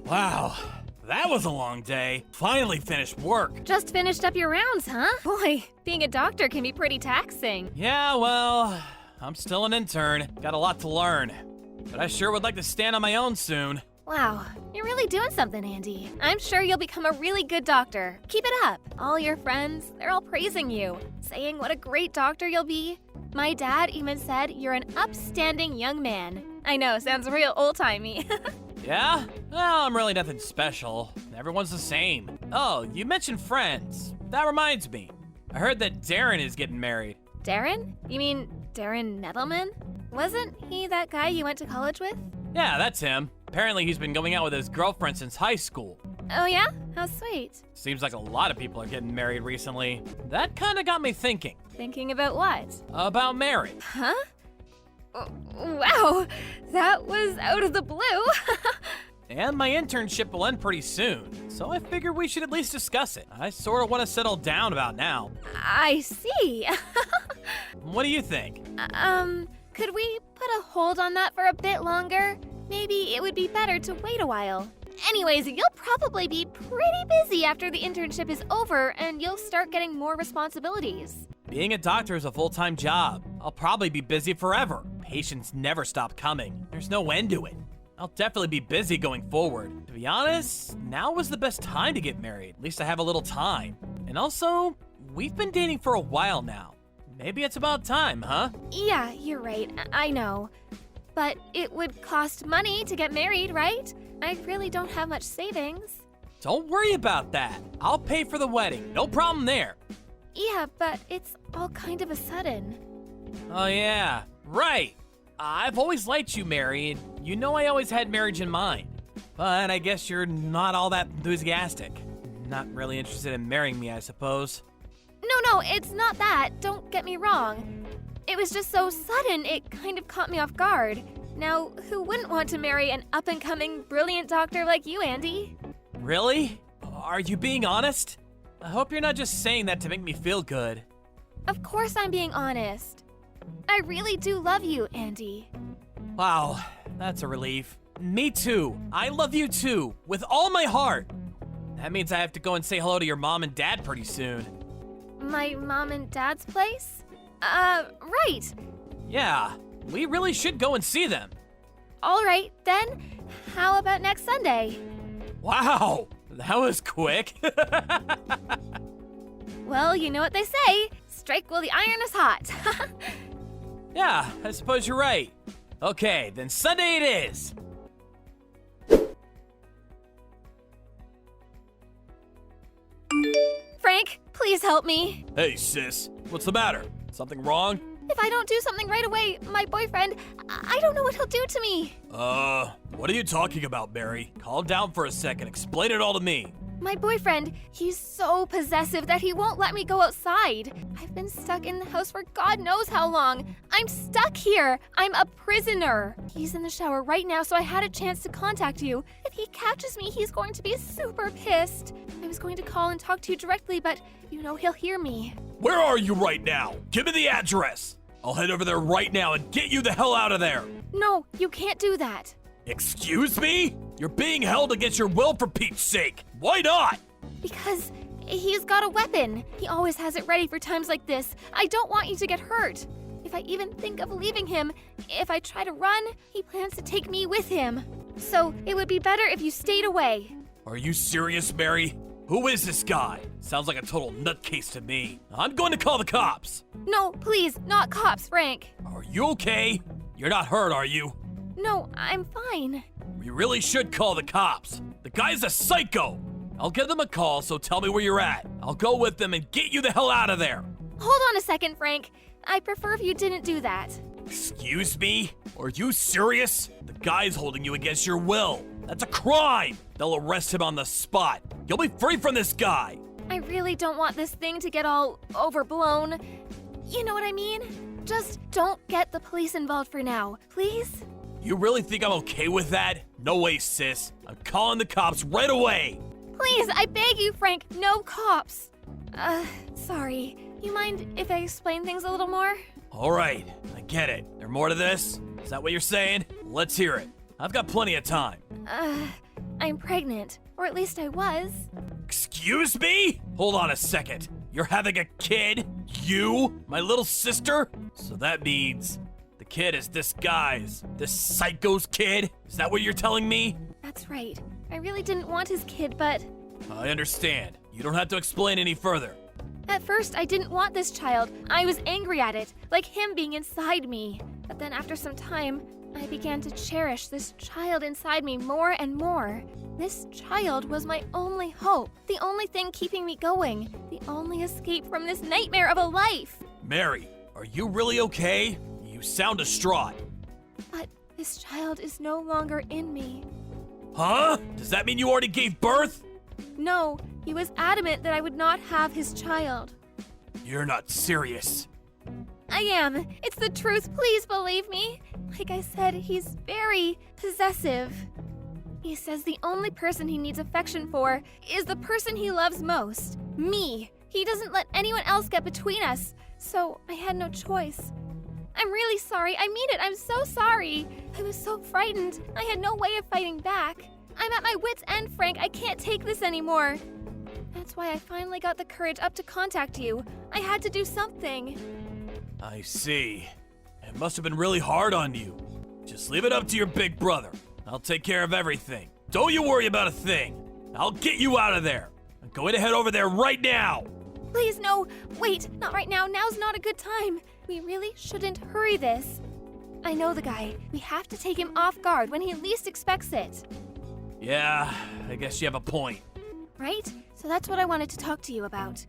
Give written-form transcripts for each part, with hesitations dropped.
Wow, that was a long day. Finally finished work. Just finished up your rounds, huh? Boy, being a doctor can be pretty taxing. Yeah, well, I'm still an intern. Got a lot to learn. But I sure would like to stand on my own soon. Wow, you're really doing something, Andy. I'm sure you'll become a really good doctor. Keep it up. All your friends, they're all praising you, saying what a great doctor you'll be. My dad even said you're an upstanding young man. I know, sounds real old-timey. Yeah? Well, I'm really nothing special. Everyone's the same. Oh, you mentioned friends. That reminds me. I heard that Darren is getting married. Darren? You mean Darren Nettleman? Wasn't he that guy you went to college with? Yeah, that's him. Apparently he's been going out with his girlfriend since high school. Oh yeah? How sweet. Seems like a lot of people are getting married recently. That kinda got me thinking. Thinking about what? About marriage. Huh? Wow, that was out of the blue. And my internship will end pretty soon, so I figured we should at least discuss it. I sort of want to settle down about now. I see. What do you think? Could we put a hold on that for a bit longer? Maybe it would be better to wait a while. Anyways, you'll probably be pretty busy after the internship is over and you'll start getting more responsibilities. Being a doctor is a full-time job. I'll probably be busy forever. Patients never stop coming. There's no end to it. I'll definitely be busy going forward. To be honest, now was the best time to get married. At least I have a little time. And also, we've been dating for a while now. Maybe it's about time, huh? Yeah, you're right. I know. But it would cost money to get married, right? I really don't have much savings. Don't worry about that. I'll pay for the wedding. No problem there. Yeah, but it's all kind of a sudden. Oh yeah, right. I've always liked you, Mary, and you know I always had marriage in mind. But I guess you're not all that enthusiastic. Not really interested in marrying me, I suppose. No, it's not that. Don't get me wrong. It was just so sudden, it kind of caught me off guard. Now, who wouldn't want to marry an up-and-coming, brilliant doctor like you, Andy? Really? Are you being honest? I hope you're not just saying that to make me feel good. Of course I'm being honest. I really do love you, Andy. Wow, that's a relief. Me too. I love you too, with all my heart. That means I have to go and say hello to your mom and dad pretty soon. My mom and dad's place? Right. Yeah, we really should go and see them. All right, then. How about next Sunday? Wow, that was quick. Well, you know what they say. Strike while the iron is hot. Yeah, I suppose you're right. Okay, then Sunday it is. Frank, please help me. Hey, sis, what's the matter? Something wrong? If I don't do something right away, my boyfriend, I don't know what he'll do to me. What are you talking about, Mary? Calm down for a second. Explain it all to me. My boyfriend, he's so possessive that he won't let me go outside. I've been stuck in the house for God knows how long. I'm stuck here. I'm a prisoner. He's in the shower right now, so I had a chance to contact you. If he catches me, he's going to be super pissed. I was going to call and talk to you directly, but you know he'll hear me. Where are you right now? Give me the address. I'll head over there right now and get you the hell out of there. No, you can't do that. Excuse me? You're being held against your will for Pete's sake. Why not? Because he's got a weapon. He always has it ready for times like this. I don't want you to get hurt. If I even think of leaving him, if I try to run, he plans to take me with him. So it would be better if you stayed away. Are you serious, Mary? Who is this guy? Sounds like a total nutcase to me. I'm going to call the cops. No, please, not cops, Frank. Are you okay? You're not hurt, are you? No, I'm fine. We really should call the cops. The guy's a psycho. I'll give them a call, so tell me where you're at. I'll go with them and get you the hell out of there. Hold on a second, Frank. I'd prefer if you didn't do that. Excuse me? Are you serious? The guy's holding you against your will. That's a crime. They'll arrest him on the spot. You'll be free from this guy. I really don't want this thing to get all overblown. You know what I mean? Just don't get the police involved for now, please? You really think I'm okay with that? No way, sis. I'm calling the cops right away. Please, I beg you, Frank, no cops. Sorry. You mind if I explain things a little more? All right, I get it. There more to this? Is that what you're saying? Let's hear it. I've got plenty of time. I'm pregnant. Or at least I was. Excuse me? Hold on a second. You're having a kid? You? My little sister? So that means the kid is this guy's, this psycho's kid? Is that what you're telling me? That's right. I really didn't want his kid, but I understand. You don't have to explain any further. at first I didn't want this child. I was angry at it, like him being inside me. But then after some time, I began to cherish this child inside me more and more. This child was my only hope, the only thing keeping me going, the only escape from this nightmare of a life. Mary, are you really okay? You sound distraught. But this child is no longer in me. Huh? Does that mean you already gave birth? No, he was adamant that I would not have his child. You're not serious. I am. It's the truth. Please believe me. Like I said, he's very possessive. He says the only person he needs affection for is the person he loves most, me. He doesn't let anyone else get between us, so I had no choice. I'm really sorry. I mean it. I'm so sorry. I was so frightened. I had no way of fighting back. I'm at my wit's end, Frank. I can't take this anymore. That's why I finally got the courage up to contact you. I had to do something. I see. It must have been really hard on you. Just leave it up to your big brother. I'll take care of everything. Don't you worry about a thing. I'll get you out of there. I'm going to head over there right now. Please, no. Wait, not right now. Now's not a good time. We really shouldn't hurry this. I know the guy. We have to take him off guard when he least expects it. Yeah, I guess you have a point. Right? So that's what I wanted to talk to you about.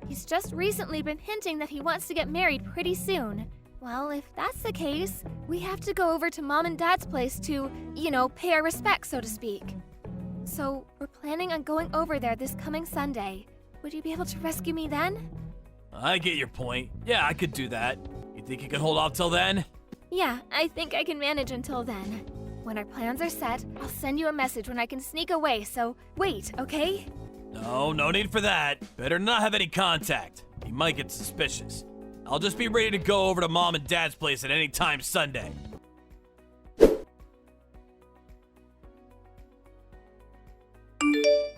He's just recently been hinting that he wants to get married pretty soon. Well, if that's the case, we have to go over to Mom and Dad's place to, pay our respects, so to speak. So, we're planning on going over there this coming Sunday. Would you be able to rescue me then? I get your point. Yeah, I could do that. You think you can hold off till then? Yeah, I think I can manage until then. When our plans are set, I'll send you a message when I can sneak away, so wait, okay? No need for that. Better not have any contact. He might get suspicious. I'll just be ready to go over to Mom and Dad's place at any time Sunday.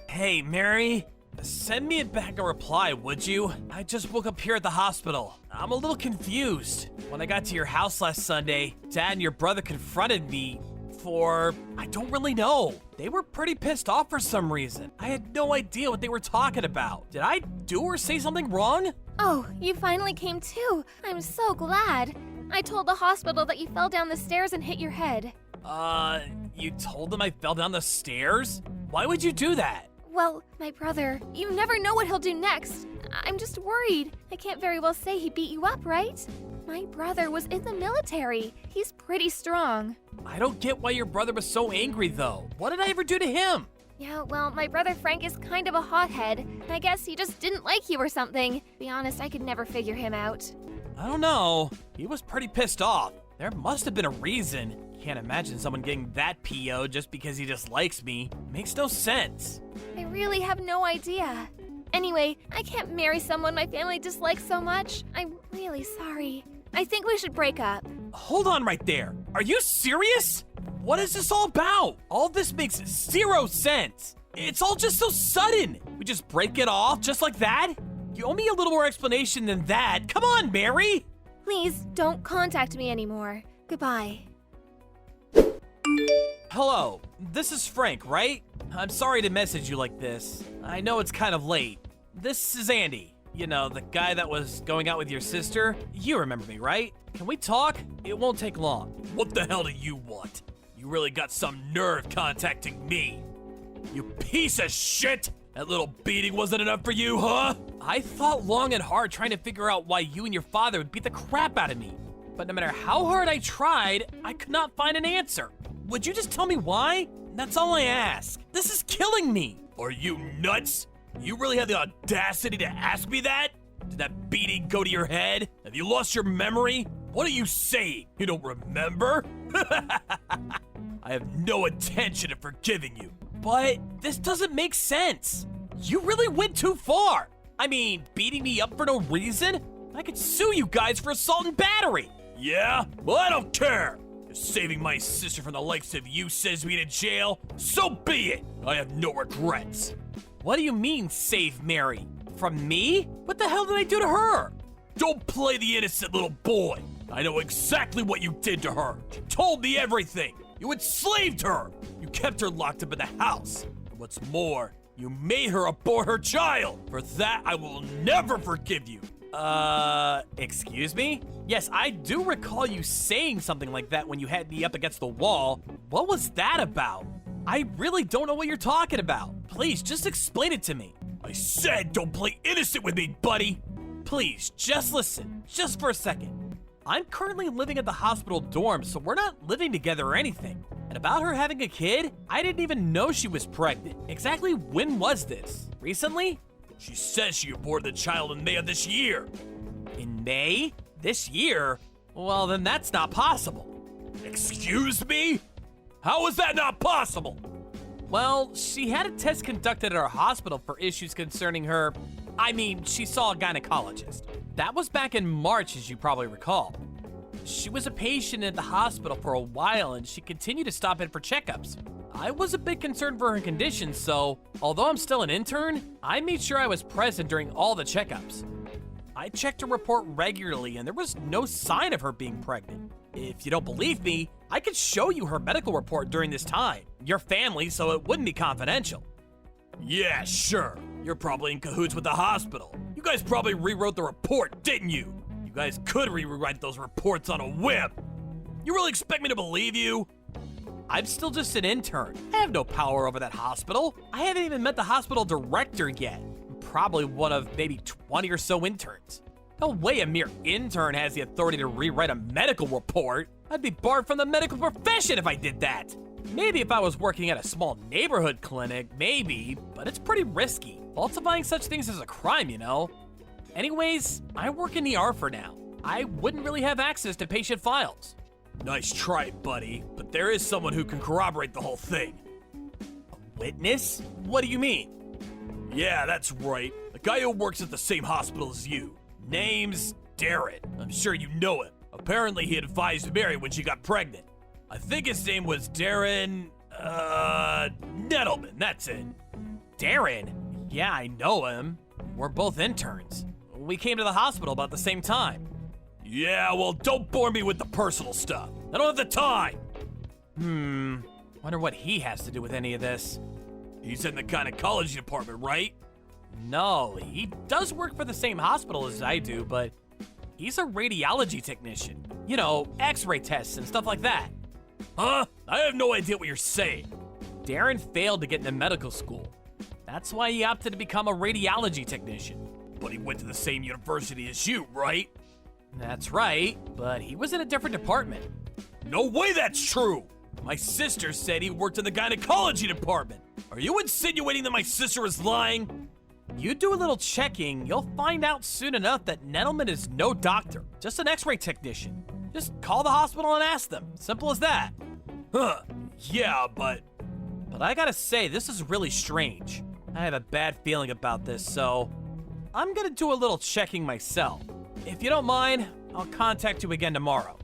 Hey, Mary. Send me back a reply, would you? I just woke up here at the hospital. I'm a little confused. When I got to your house last Sunday, Dad and your brother confronted me for, I don't really know. They were pretty pissed off for some reason. I had no idea what they were talking about. Did I do or say something wrong? Oh, you finally came to. I'm so glad. I told the hospital that you fell down the stairs and hit your head. You told them I fell down the stairs? Why would you do that? Well, my brother, you never know what he'll do next. I'm just worried. I can't very well say he beat you up, right? My brother was in the military. He's pretty strong. I don't get why your brother was so angry, though. What did I ever do to him? Yeah, well, my brother Frank is kind of a hothead. I guess he just didn't like you or something. To be honest, I could never figure him out. I don't know. He was pretty pissed off. There must have been a reason. Can't imagine someone getting that PO just because he dislikes me. Makes no sense. I really have no idea. Anyway, I can't marry someone my family dislikes so much. I'm really sorry. I think we should break up. Hold on right there. Are you serious? What is this all about? All this makes zero sense. It's all just so sudden. We just break it off just like that? You owe me a little more explanation than that. Come on, Mary. Please don't contact me anymore. Goodbye. Hello, this is Frank, right? I'm sorry to message you like this. I know it's kind of late. This is Andy. You know, the guy that was going out with your sister. You remember me, right? Can we talk? It won't take long. What the hell do you want? You really got some nerve contacting me. You piece of shit! That little beating wasn't enough for you, huh? I thought long and hard trying to figure out why you and your father would beat the crap out of me. But no matter how hard I tried, I could not find an answer. Would you just tell me why? That's all I ask. This is killing me. Are you nuts? You really have the audacity to ask me that? Did that beating go to your head? Have you lost your memory? What are you saying? You don't remember? I have no intention of forgiving you. But this doesn't make sense. You really went too far. I mean, beating me up for no reason? I could sue you guys for assault and battery. Yeah? Well, I don't care. Saving my sister from the likes of you sends me to jail? So be it! I have no regrets. What do you mean, save Mary? From me? What the hell did I do to her? Don't play the innocent little boy. I know exactly what you did to her. She told me everything. You enslaved her. You kept her locked up in the house. And what's more, you made her abort her child. For that, I will never forgive you. Excuse me? Yes, I do recall you saying something like that when you had me up against the wall. What was that about? I really don't know what you're talking about. Please, just explain it to me. I said don't play innocent with me, buddy. Please, just listen, just for a second. I'm currently living at the hospital dorm, so we're not living together or anything. And about her having a kid, I didn't even know she was pregnant. Exactly when was this? Recently? She says she aborted the child in May of this year. In May? This year? Well, then that's not possible. Excuse me? How is that not possible? Well, she had a test conducted at our hospital for issues concerning her. She saw a gynecologist. That was back in March, as you probably recall. She was a patient at the hospital for a while, and she continued to stop in for checkups. I was a bit concerned for her condition, so although I'm still an intern, I made sure I was present during all the checkups. I checked her report regularly, and there was no sign of her being pregnant. If you don't believe me, I could show you her medical report during this time. Your family, so it wouldn't be confidential. Yeah, sure. You're probably in cahoots with the hospital. You guys probably rewrote the report, didn't you? You guys could rewrite those reports on a whim. You really expect me to believe you? I'm still just an intern. I have no power over that hospital. I haven't even met the hospital director yet. I'm probably one of maybe 20 or so interns. No way a mere intern has the authority to rewrite a medical report. I'd be barred from the medical profession if I did that. Maybe if I was working at a small neighborhood clinic, maybe, but it's pretty risky. Falsifying such things is a crime, you know? Anyways, I work in ER for now. I wouldn't really have access to patient files. Nice try, buddy, but there is someone who can corroborate the whole thing. A witness? What do you mean? Yeah, that's right. A guy who works at the same hospital as you. Name's Darren. I'm sure you know him. Apparently he advised Mary when she got pregnant. I think his name was Darren, Nettleman, that's it. Darren? Yeah, I know him. We're both interns. We came to the hospital about the same time. Yeah, well, don't bore me with the personal stuff. I don't have the time. Wonder what he has to do with any of this. He's in the gynecology department, right? No, he does work for the same hospital as I do, but he's a radiology technician. You know, x-ray tests and stuff like that. Huh? I have no idea what you're saying. Darren failed to get into medical school. That's why he opted to become a radiology technician. But he went to the same university as you, right? That's right, but he was in a different department. No way that's true! My sister said he worked in the gynecology department. Are you insinuating that my sister is lying? You do a little checking, you'll find out soon enough that Nettleman is no doctor, just an x-ray technician. Just call the hospital and ask them. Simple as that. Huh, yeah, but I gotta say, this is really strange. I have a bad feeling about this, so I'm gonna do a little checking myself. If you don't mind, I'll contact you again tomorrow.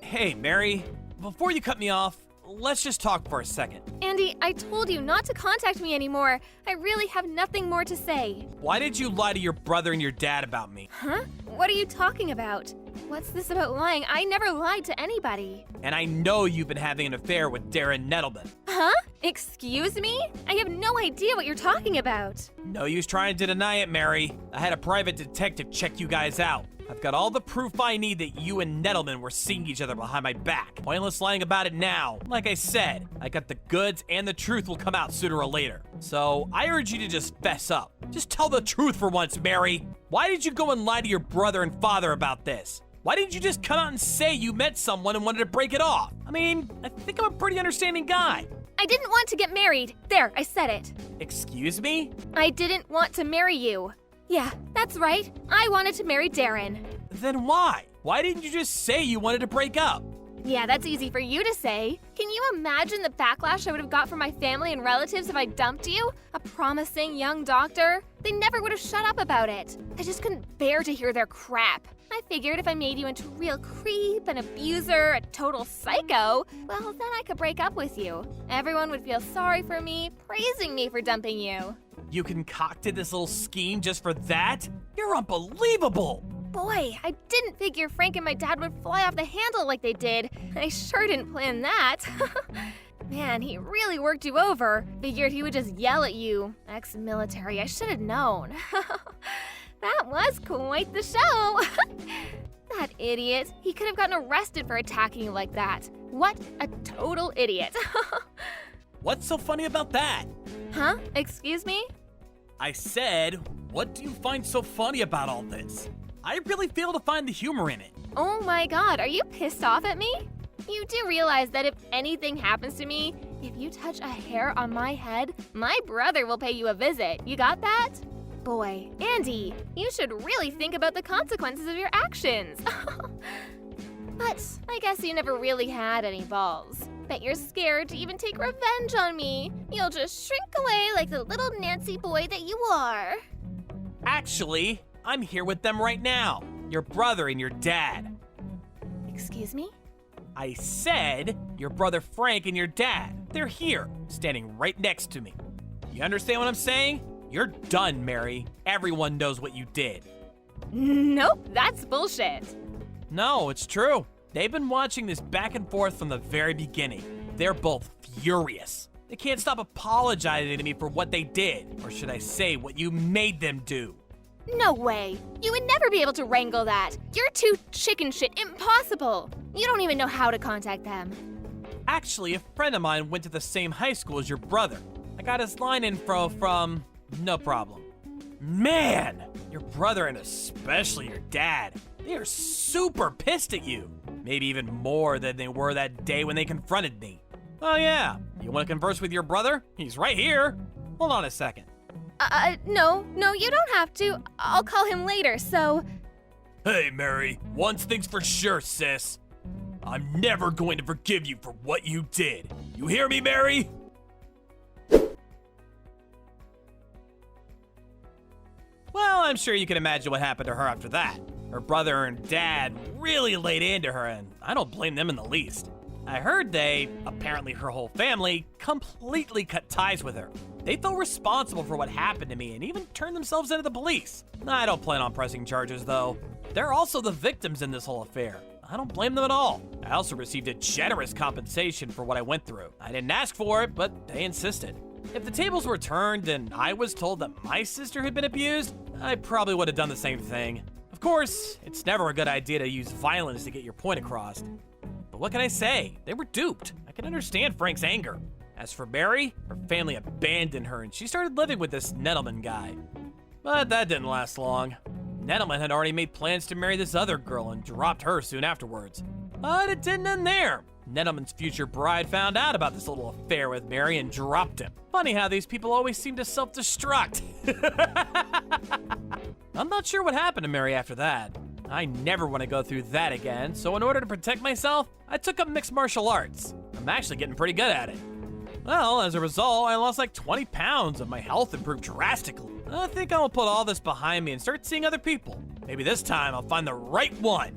Hey, Mary, before you cut me off, let's just talk for a second. Andy, I told you not to contact me anymore. I really have nothing more to say. Why did you lie to your brother and your dad about me? Huh? What are you talking about? What's this about lying? I never lied to anybody. And I know you've been having an affair with Darren Nettleman. Huh? Excuse me? I have no idea what you're talking about. No use trying to deny it, Mary. I had a private detective check you guys out. I've got all the proof I need that you and Nettleman were seeing each other behind my back. Pointless lying about it now. Like I said, I got the goods and the truth will come out sooner or later. So I urge you to just fess up. Just tell the truth for once, Mary. Why did you go and lie to your brother and father about this? Why didn't you just come out and say you met someone and wanted to break it off? I mean, I think I'm a pretty understanding guy. I didn't want to get married. There, I said it. Excuse me? I didn't want to marry you. Yeah, that's right. I wanted to marry Darren. Then why? Why didn't you just say you wanted to break up? Yeah, that's easy for you to say. Can you imagine the backlash I would have got from my family and relatives if I dumped you? A promising young doctor? They never would have shut up about it. I just couldn't bear to hear their crap. I figured if I made you into a real creep, an abuser, a total psycho, well, then I could break up with you. Everyone would feel sorry for me, praising me for dumping you. You concocted this little scheme just for that? You're unbelievable! Boy, I didn't figure Frank and my dad would fly off the handle like they did. I sure didn't plan that. Man, he really worked you over. Figured he would just yell at you. Ex-military, I should have known. That was quite the show. That idiot. He could have gotten arrested for attacking you like that. What a total idiot. What's so funny about that? Huh? Excuse me? I said, what do you find so funny about all this? I really fail to find the humor in it. Oh my god, are you pissed off at me? You do realize that if anything happens to me, if you touch a hair on my head, my brother will pay you a visit. You got that? Boy, Andy, you should really think about the consequences of your actions. But I guess you never really had any balls. Bet you're scared to even take revenge on me. You'll just shrink away like the little Nancy boy that you are. Actually, I'm here with them right now. Your brother and your dad. Excuse me? I said your brother Frank and your dad. They're here, standing right next to me. You understand what I'm saying? You're done, Mary. Everyone knows what you did. Nope, that's bullshit. No, it's true. They've been watching this back and forth from the very beginning. They're both furious. They can't stop apologizing to me for what they did, or should I say, what you made them do. No way. You would never be able to wrangle that. You're too chicken shit. Impossible. You don't even know how to contact them. Actually, a friend of mine went to the same high school as your brother. I got his line info from... No problem. Man, your brother and especially your dad, they are super pissed at you. Maybe even more than they were that day when they confronted me. Oh yeah, you want to converse with your brother? He's right here. Hold on a second. No, you don't have to. I'll call him later, so... Hey, Mary, one thing's for sure, sis. I'm never going to forgive you for what you did. You hear me, Mary? Well, I'm sure you can imagine what happened to her after that. Her brother and dad really laid into her, and I don't blame them in the least. I heard they, apparently her whole family, completely cut ties with her. They felt responsible for what happened to me and even turned themselves into the police. I don't plan on pressing charges, though. They're also the victims in this whole affair. I don't blame them at all. I also received a generous compensation for what I went through. I didn't ask for it, but they insisted. If the tables were turned and I was told that my sister had been abused, I probably would have done the same thing. Of course, it's never a good idea to use violence to get your point across. But what can I say? They were duped. I can understand Frank's anger. As for Mary, her family abandoned her and she started living with this Nettleman guy. But that didn't last long. Nettleman had already made plans to marry this other girl and dropped her soon afterwards. But it didn't end there. Nettleman's future bride found out about this little affair with Mary and dropped him. Funny how these people always seem to self-destruct. I'm not sure what happened to Mary after that. I never want to go through that again, so in order to protect myself, I took up mixed martial arts. I'm actually getting pretty good at it. Well, as a result, I lost like 20 pounds and my health improved drastically. I think I'll put all this behind me and start seeing other people. Maybe this time I'll find the right one.